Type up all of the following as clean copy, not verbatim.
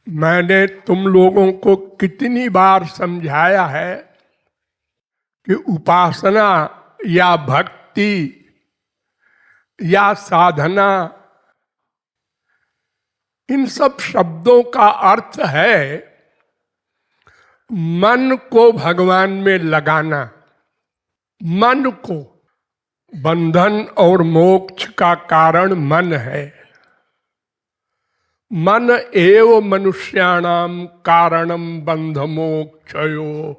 मैंने तुम लोगों को कितनी बार समझाया है कि उपासना या भक्ति या साधना, इन सब शब्दों का अर्थ है मन को भगवान में लगाना। मन को, बंधन और मोक्ष का कारण मन है। मन एव मनुष्याणाम कारणम बंध मोक्षयो,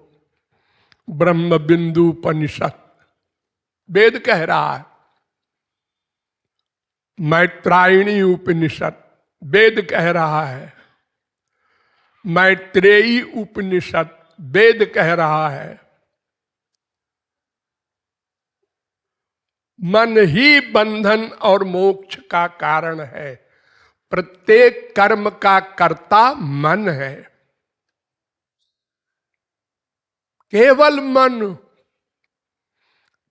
ब्रह्म बिंदु उपनिषद वेद कह रहा है। मैत्रायणी उपनिषद वेद कह रहा है। मैत्रेयी उपनिषद वेद कह रहा है। मन ही बंधन और मोक्ष का कारण है। प्रत्येक कर्म का कर्ता मन है, केवल मन।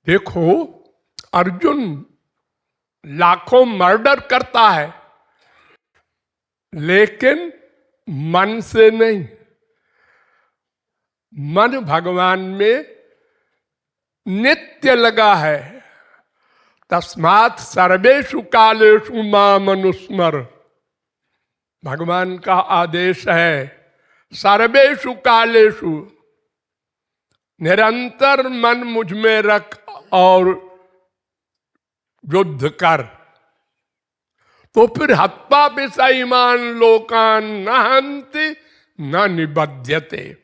देखो, अर्जुन लाखों मर्डर करता है, लेकिन मन से नहीं। मन भगवान में नित्य लगा है। तस्मात् सर्वेषु कालेषु माम अनुस्मर, भगवान का आदेश है। सर्वेषु कालेषु, निरंतर मन मुझ में रख और युद्ध कर। तो फिर हत्वा विषयमान लोकान न हन्ति न निबध्यते।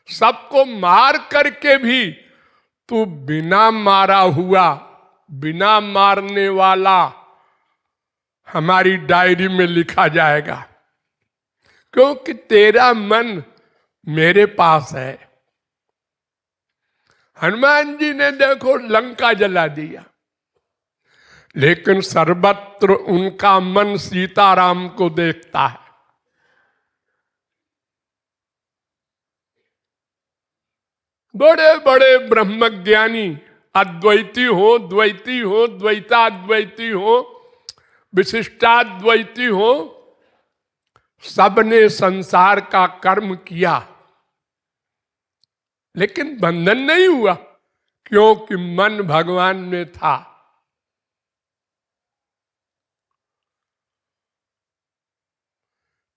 सबको मार करके भी तू बिना मारा हुआ, बिना मारने वाला हमारी डायरी में लिखा जाएगा, क्योंकि तेरा मन मेरे पास है। हनुमान जी ने देखो लंका जला दिया, लेकिन सर्वत्र उनका मन सीताराम को देखता है। बड़े बड़े ब्रह्मज्ञानी, अद्वैती हो, द्वैती हो, द्वैताद्वैती हो, विशिष्टाद्वैती हो, सबने संसार का कर्म किया, लेकिन बंधन नहीं हुआ, क्योंकि मन भगवान में था।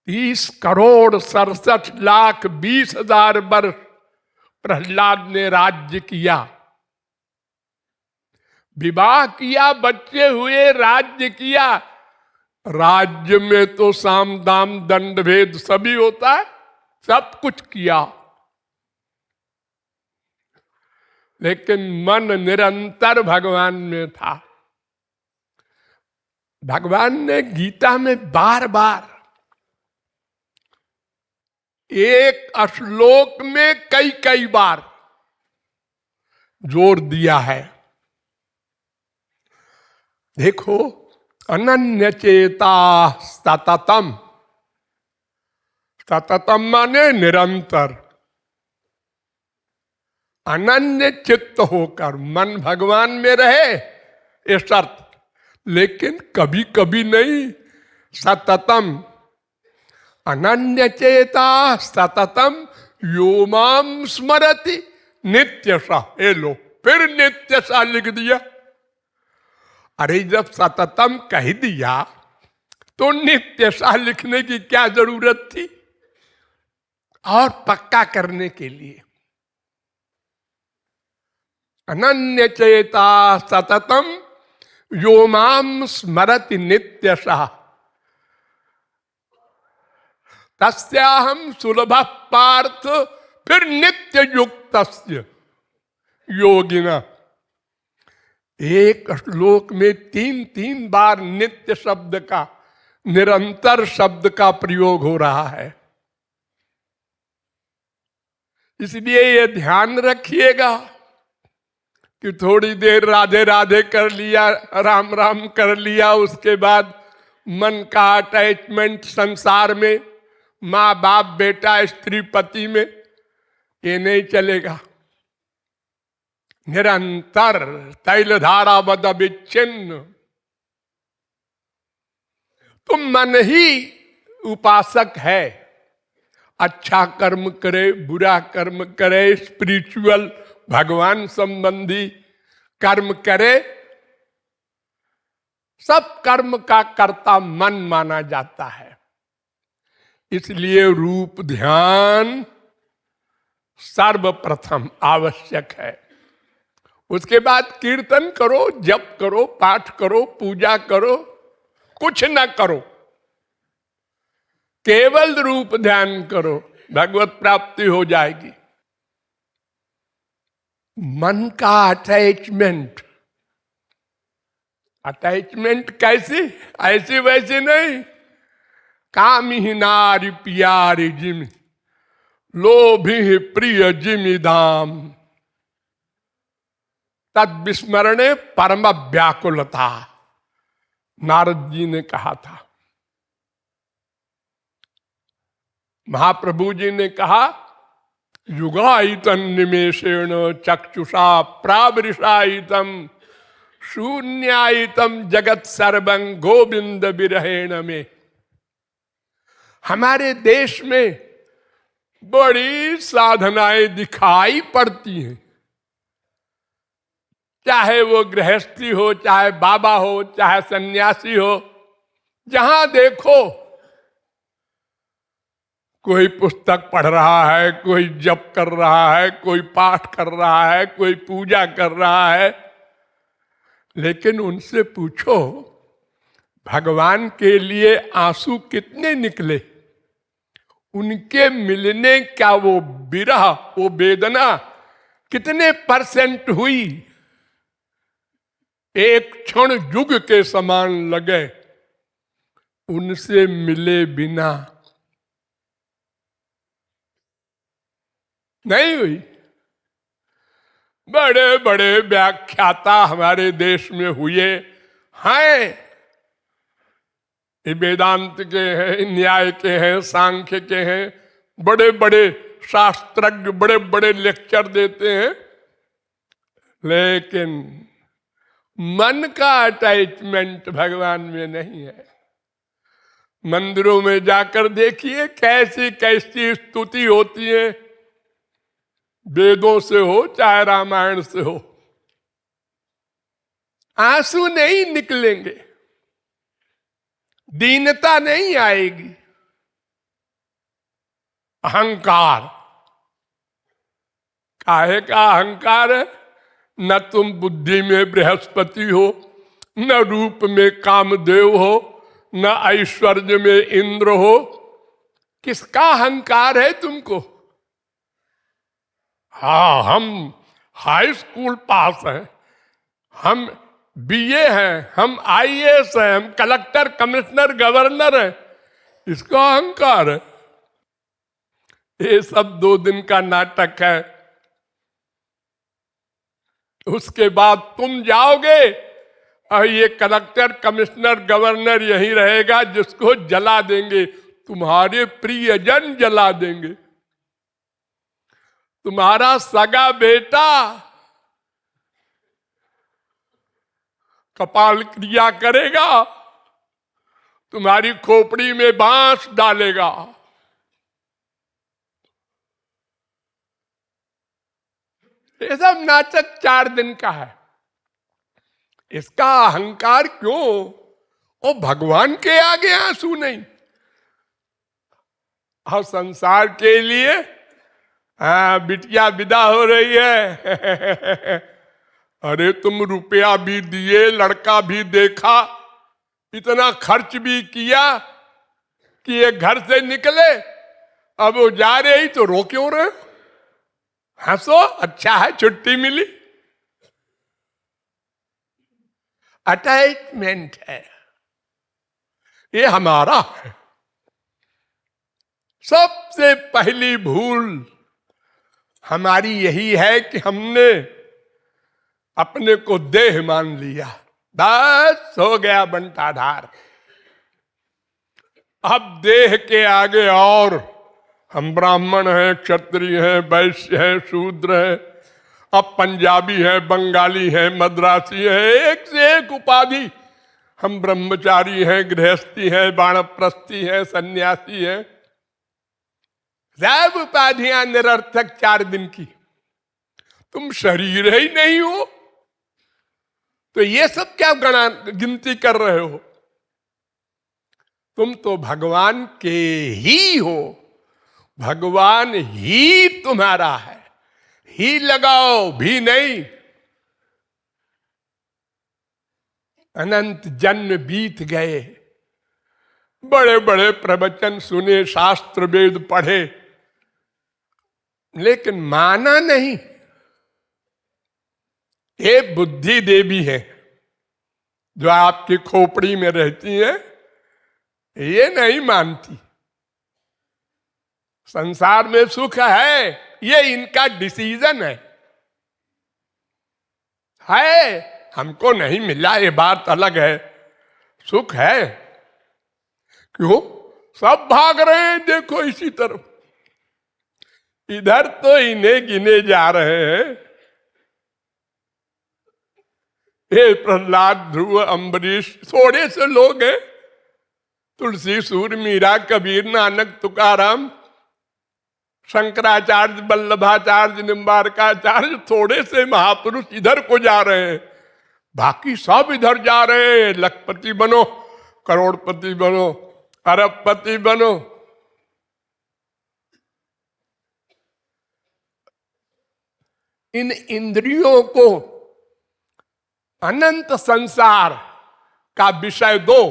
30,67,20,000 वर्ष प्रहलाद ने राज्य किया, विवाह किया, बच्चे हुए, राज्य किया। राज्य में तो साम दाम दंड भेद सभी होता है, सब कुछ किया, लेकिन मन निरंतर भगवान में था। भगवान ने गीता में बार बार एक श्लोक में कई कई बार जोर दिया है। देखो, अनन्य चेता सततम, सततम माने निरंतर। अनन्य चित्त होकर मन भगवान में रहे, ये शर्त, लेकिन कभी कभी नहीं, सततम। अनन्य चेता सततम यो माम स्मरति नित्यशा। ये लो, फिर नित्यशा लिख दिया। अरे जब सततम कह दिया तो नित्यशा लिखने की क्या जरूरत थी? और पक्का करने के लिए अनन्य चेता सततम यो माम स्मरति नित्यशा तस्याहम सुलभ पार्थ। फिर नित्य युक्तस्य योगिना। एक श्लोक में 3-3 बार नित्य शब्द का, निरंतर शब्द का प्रयोग हो रहा है। इसलिए ये ध्यान रखिएगा कि थोड़ी देर राधे राधे कर लिया, राम राम कर लिया, उसके बाद मन का अटैचमेंट संसार में, माँ बाप बेटा स्त्री पति में, ये नहीं चलेगा। निरंतर तैलधारा बद विच्छिन्न। तो मन ही उपासक है, अच्छा कर्म करे, बुरा कर्म करे, स्पिरिचुअल भगवान संबंधी कर्म करे, सब कर्म का कर्ता मन माना जाता है। इसलिए रूप ध्यान सर्वप्रथम आवश्यक है। उसके बाद कीर्तन करो, जप करो, पाठ करो, पूजा करो, कुछ न करो, केवल रूप ध्यान करो, भगवत प्राप्ति हो जाएगी। मन का अटैचमेंट, अटैचमेंट कैसी? ऐसी वैसी नहीं। काम ही नारी प्यारी जिम, लोभी प्रिय जिमि धाम, तद विस्मरणे परम व्याकुलता, नारद जी ने कहा था। महाप्रभु जी ने कहा, युगायतन निमेषेण चक्षुषा प्रावृषायितम शून्यायितम जगत सर्वं गोविंद विरहेण में। हमारे देश में बड़ी साधनाएं दिखाई पड़ती हैं, चाहे वो गृहस्थी हो, चाहे बाबा हो, चाहे सन्यासी हो, जहां देखो कोई पुस्तक पढ़ रहा है, कोई जप कर रहा है, कोई पाठ कर रहा है, कोई पूजा कर रहा है। लेकिन उनसे पूछो, भगवान के लिए आंसू कितने निकले? उनके मिलने का वो विरह, वो वेदना कितने % हुई? एक क्षण युग के समान लगे उनसे मिले बिना, नहीं हुई। बड़े बड़े व्याख्याता हमारे देश में हुए हैं, वेदांत के हैं, न्याय के हैं, सांख्य के हैं, बड़े बड़े शास्त्रज्ञ बड़े बड़े लेक्चर देते हैं, लेकिन मन का अटैचमेंट भगवान में नहीं है। मंदिरों में जाकर देखिए कैसी कैसी स्तुति होती है, वेदों से हो चाहे रामायण से हो, आंसू नहीं निकलेंगे, दीनता नहीं आएगी। अहंकार, काहे का अहंकार है? न तुम बुद्धि में बृहस्पति हो, न रूप में कामदेव हो, न ऐश्वर्य में इंद्र हो। किसका अहंकार है तुमको? हाँ, हम हाई स्कूल पास हैं, हम बीए हैं, हम आईएएस हैं, हम कलेक्टर, कमिश्नर, गवर्नर हैं, इसका अहंकार है। ये सब 2 दिन का नाटक है। उसके बाद तुम जाओगे और ये कलेक्टर, कमिश्नर, गवर्नर यही रहेगा, जिसको जला देंगे तुम्हारे प्रियजन, जला देंगे। तुम्हारा सगा बेटा कपाल क्रिया करेगा, तुम्हारी खोपड़ी में बांस डालेगा। ये सब नाटक 4 दिन का है। इसका अहंकार क्यों? ओ भगवान के आगे आंसू नहीं। और संसार के लिए बिटिया विदा हो रही है अरे तुम रुपया भी दिए, लड़का भी देखा, इतना खर्च भी किया कि ये घर से निकले, अब वो जा रही तो रो क्यों रहे? हंसो, अच्छा है छुट्टी मिली। अटैचमेंट है, ये हमारा है। सबसे पहली भूल हमारी यही है कि हमने अपने को देह मान लिया, बस हो गया बंटाधार। अब देह के आगे और हम ब्राह्मण हैं, क्षत्रिय हैं, वैश्य हैं, शूद्र हैं, अब पंजाबी है, बंगाली है, मद्रासी है, एक से एक उपाधि हम ब्रह्मचारी हैं, गृहस्थी हैं, बाणप्रस्थी हैं, सन्यासी हैं, सब उपाधियां निरर्थक 4 दिन की। तुम शरीर ही नहीं हो तो ये सब क्या गिनती कर रहे हो? तुम तो भगवान के ही हो, भगवान ही तुम्हारा है, ही लगाओ भी नहीं। अनंत जन्म बीत गए, बड़े बड़े प्रवचन सुने, शास्त्र वेद पढ़े, लेकिन माना नहीं। ये बुद्धि देवी है जो आपकी खोपड़ी में रहती है, ये नहीं मानती। संसार में सुख है, ये इनका डिसीजन है। हमको नहीं मिला ये बात अलग है, सुख है। क्यों? सब भाग रहे हैं, देखो इसी तरफ। इधर तो इन्हें गिने जा रहे हैं। हे प्रहलाद, ध्रुव, अम्बरीश, थोड़े से लोग हैं। तुलसी, सूर, मीरा, कबीर, नानक, तुकाराम, शंकराचार्य, वल्लभाचार्य, निम्बारकाचार्य, थोड़े से महापुरुष इधर को जा रहे हैं, बाकी सब इधर जा रहे हैं। लखपति बनो, करोड़पति बनो, अरबपति बनो। इन इंद्रियों को अनंत संसार का विषय दो।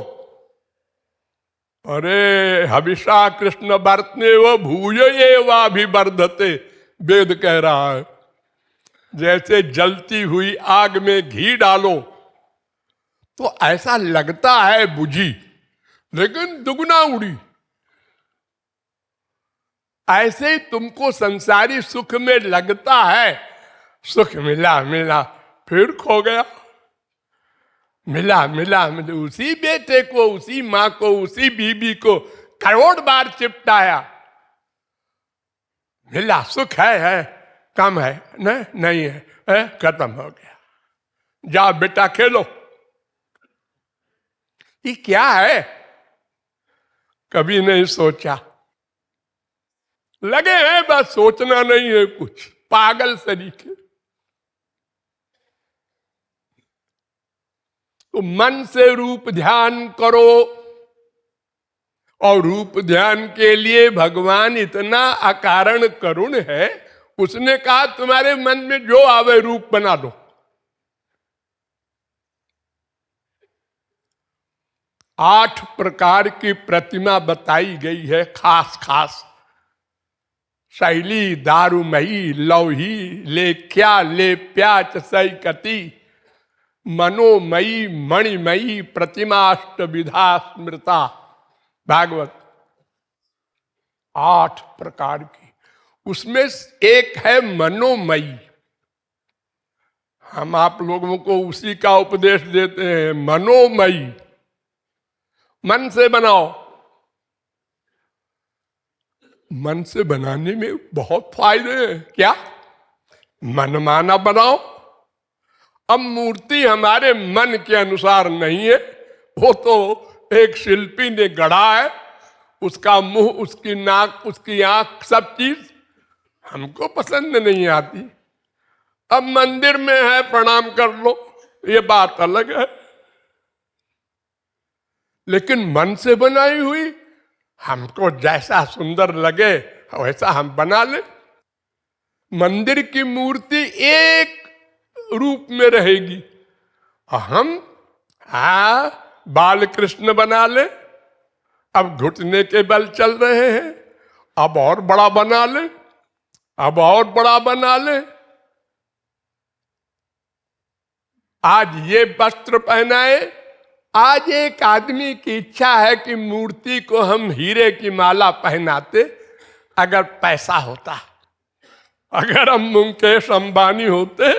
अरे हविषा कृष्ण वर्तने व भूय एवाभिवर्धते, वेद कह रहा है। जैसे जलती हुई आग में घी डालो तो ऐसा लगता है बुझी, लेकिन दुगना उड़ी। ऐसे ही तुमको संसारी सुख में लगता है, सुख मिला मिला फिर खो गया, मिला मिला मिला। उसी बेटे को, उसी माँ को, उसी बीबी को करोड़ बार चिपटाया, मिला, सुख है, कम है, नहीं है, खत्म हो गया। जाओ बेटा खेलो। ये क्या है? कभी नहीं सोचा। लगे हैं बस, सोचना नहीं है कुछ, पागल सरीखे। तो मन से रूप ध्यान करो, और रूप ध्यान के लिए भगवान इतना अकारण करुण है, उसने कहा तुम्हारे मन में जो आवे रूप बना दो। आठ प्रकार की प्रतिमा बताई गई है, खास खास। शैली, दारुमयी, लौही, लेख्या, लेप्याच, सैकती, मनोमयी, मणिमयी, प्रतिमाष्ट विधा स्मृता। भागवत 8 प्रकार की, उसमें एक है मनोमयी। हम आप लोगों को उसी का उपदेश देते हैं, मनोमयी। मन से बनाओ। मन से बनाने में बहुत फायदे हैं। क्या? मनमाना बनाओ। अब मूर्ति हमारे मन के अनुसार नहीं है, वो तो एक शिल्पी ने गढ़ा है। उसका मुंह, उसकी नाक, उसकी आंख, सब चीज हमको पसंद नहीं आती। अब मंदिर में है, प्रणाम कर लो, ये बात अलग है। लेकिन मन से बनाई हुई, हमको जैसा सुंदर लगे वैसा हम बना ले। मंदिर की मूर्ति एक रूप में रहेगी, हम बाल कृष्ण बना ले। अब घुटने के बल चल रहे हैं, अब और बड़ा बना ले, अब और बड़ा बना ले। आज ये वस्त्र पहनाए। आज एक आदमी की इच्छा है कि मूर्ति को हम हीरे की माला पहनाते। अगर पैसा होता, अगर हम मुकेश अंबानी होते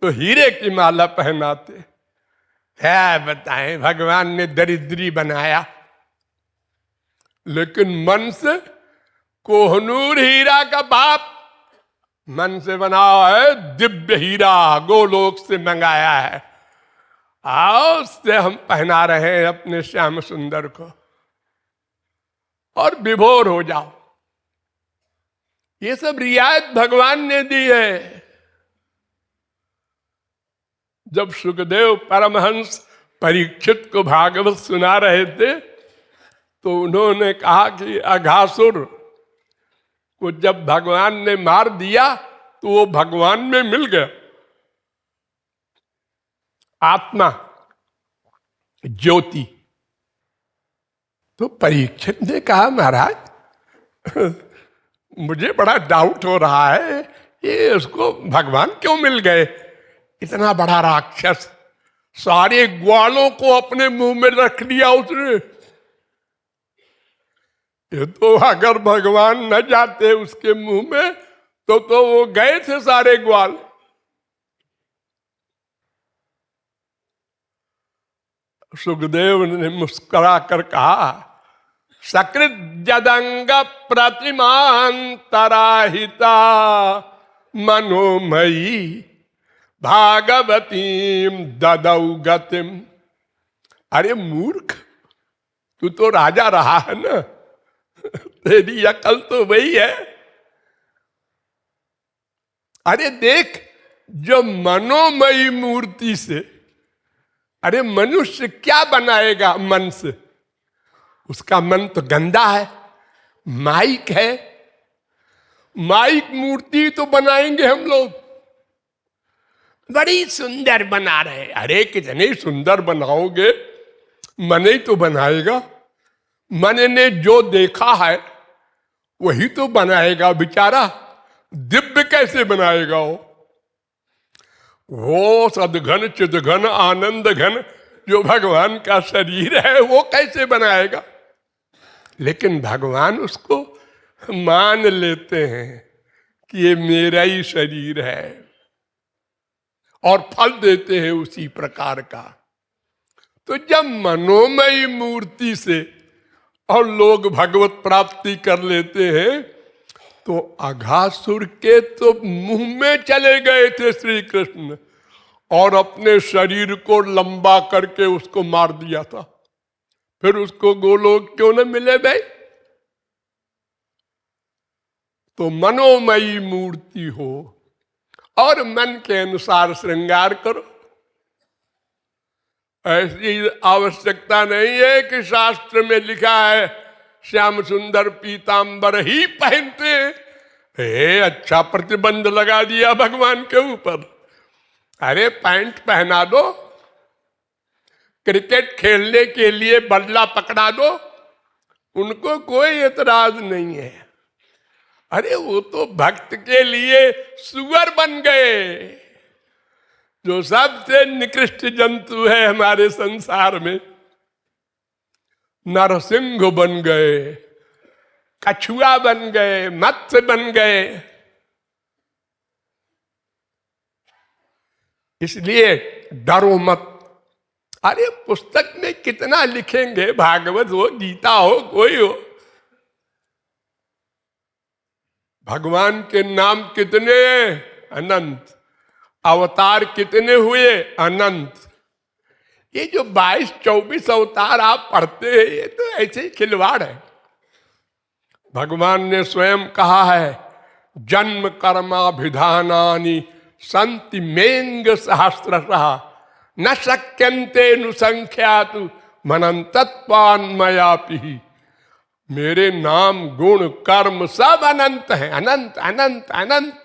तो हीरे की माला पहनाते। है बताएं, भगवान ने दरिद्री बनाया, लेकिन मन से कोहनूर हीरा का बाप मन से बनाया है, दिव्य हीरा गोलोक से मंगाया है। आओ उससे हम पहना रहे हैं अपने श्याम सुंदर को और विभोर हो जाओ। ये सब रियायत भगवान ने दी है। जब सुखदेव परमहंस परीक्षित को भागवत सुना रहे थे तो उन्होंने कहा कि अघासुर को जब भगवान ने मार दिया तो वो भगवान में मिल गया, आत्मा ज्योति। तो परीक्षित ने कहा महाराज मुझे बड़ा डाउट हो रहा है, ये उसको भगवान क्यों मिल गए? इतना बड़ा राक्षस, सारे ग्वालों को अपने मुंह में रख लिया उसने। ये तो अगर भगवान न जाते उसके मुंह में तो वो गए थे सारे ग्वाल। सुखदेव ने मुस्कुरा कर कहा सकृत जदंग प्रतिमांतराहिता मनोमयी भागवतीम ददौ गतिम। अरे मूर्ख, तू तो राजा रहा है ना, तेरी अकल तो वही है। अरे देख, जो मनोमयी मूर्ति से, अरे मनुष्य क्या बनाएगा मन से? उसका मन तो गंदा है, माइक है। माइक मूर्ति तो बनाएंगे हम लोग, बड़ी सुंदर बना रहे। अरे कितने सुंदर बनाओगे, मन ही तो बनाएगा। मन ने जो देखा है वही तो बनाएगा बेचारा, दिव्य कैसे बनाएगा वो सदघन चिदघन आनंद घन जो भगवान का शरीर है वो कैसे बनाएगा? लेकिन भगवान उसको मान लेते हैं कि ये मेरा ही शरीर है और फल देते हैं उसी प्रकार का। तो जब मनोमयी मूर्ति से और लोग भगवत प्राप्ति कर लेते हैं तो अघासुर के तो मुंह में चले गए थे श्री कृष्ण और अपने शरीर को लंबा करके उसको मार दिया था। फिर उसको गोलोक क्यों न मिले भाई? तो मनोमयी मूर्ति हो और मन के अनुसार श्रृंगार करो। ऐसी आवश्यकता नहीं है कि शास्त्र में लिखा है श्याम सुंदर पीतांबर ही पहनते। अच्छा प्रतिबंध लगा दिया भगवान के ऊपर। अरे पैंट पहना दो, क्रिकेट खेलने के लिए बल्ला पकड़ा दो, उनको कोई एतराज नहीं है। अरे वो तो भक्त के लिए सुअर बन गए, जो सबसे निकृष्ट जंतु है हमारे संसार में। नरसिंह बन गए, कछुआ बन गए, मत्स्य बन गए। इसलिए डरो मत। अरे पुस्तक में कितना लिखेंगे, भागवत हो, गीता हो, कोई हो। भगवान के नाम कितने? अनंत। अवतार कितने हुए? अनंत। ये जो 22-24 अवतार आप पढ़ते हैं ये तो ऐसे ही खिलवाड़ है। भगवान ने स्वयं कहा है जन्म कर्माभिधानानि संति मेंग सहस्रशः न शक्यन्ते नुसंख्यातु मनंतत्वान्मयापि। मेरे नाम गुण कर्म सब अनंत है, अनंत अनंत अनंत।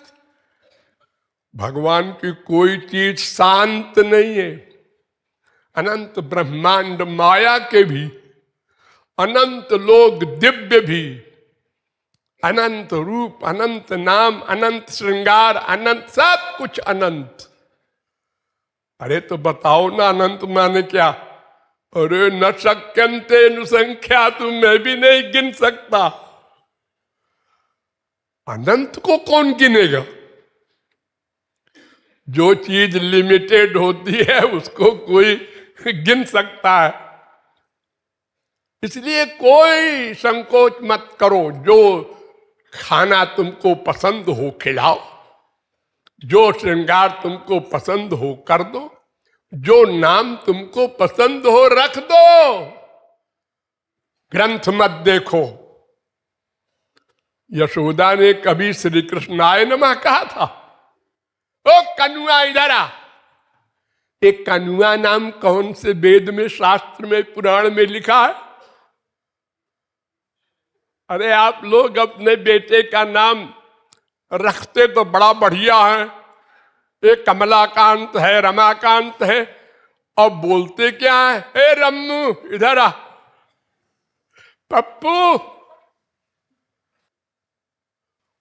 भगवान की कोई चीज शांत नहीं है। अनंत ब्रह्मांड माया के भी, अनंत लोग दिव्य भी, अनंत रूप, अनंत नाम, अनंत श्रृंगार, अनंत सब कुछ अनंत। अरे तो बताओ ना अनंत माने क्या? अरे न शक्यन्ते नुसंख्या, तुम मैं भी नहीं गिन सकता। अनंत को कौन गिनेगा? जो चीज लिमिटेड होती है उसको कोई गिन सकता है। इसलिए कोई संकोच मत करो। जो खाना तुमको पसंद हो खिलाओ, जो श्रृंगार तुमको पसंद हो कर दो, जो नाम तुमको पसंद हो रख दो, ग्रंथ मत देखो। यशोदा ने कभी श्री कृष्णाय नमः कहा था? ओ कनुआ इधर आ। एक कनुआ नाम कौन से वेद में, शास्त्र में, पुराण में लिखा है? अरे आप लोग अपने बेटे का नाम रखते तो बड़ा बढ़िया है, एक कमलाकांत है, रमाकांत है, और बोलते क्या है? हे रम्मू इधर आ, पप्पू।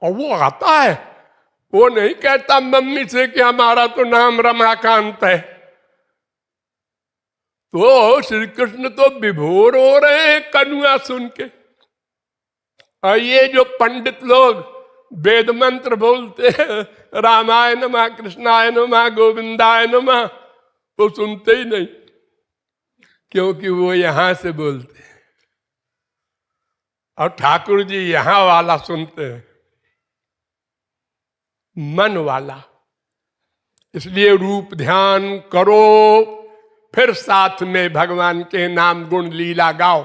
और वो आता है, वो नहीं कहता मम्मी से कि हमारा तो नाम रमाकांत है। तो श्री कृष्ण तो विभोर हो रहे हैं कनुआ सुन के। और ये जो पंडित लोग वेद मंत्र बोलते हैं, रामाय नमः, कृष्णाय नमः, गोविंदाय नमः, वो सुनते ही नहीं, क्योंकि वो यहां से बोलते हैं और ठाकुर जी यहां वाला सुनते हैं, मन वाला। इसलिए रूप ध्यान करो, फिर साथ में भगवान के नाम गुण लीला गाओ।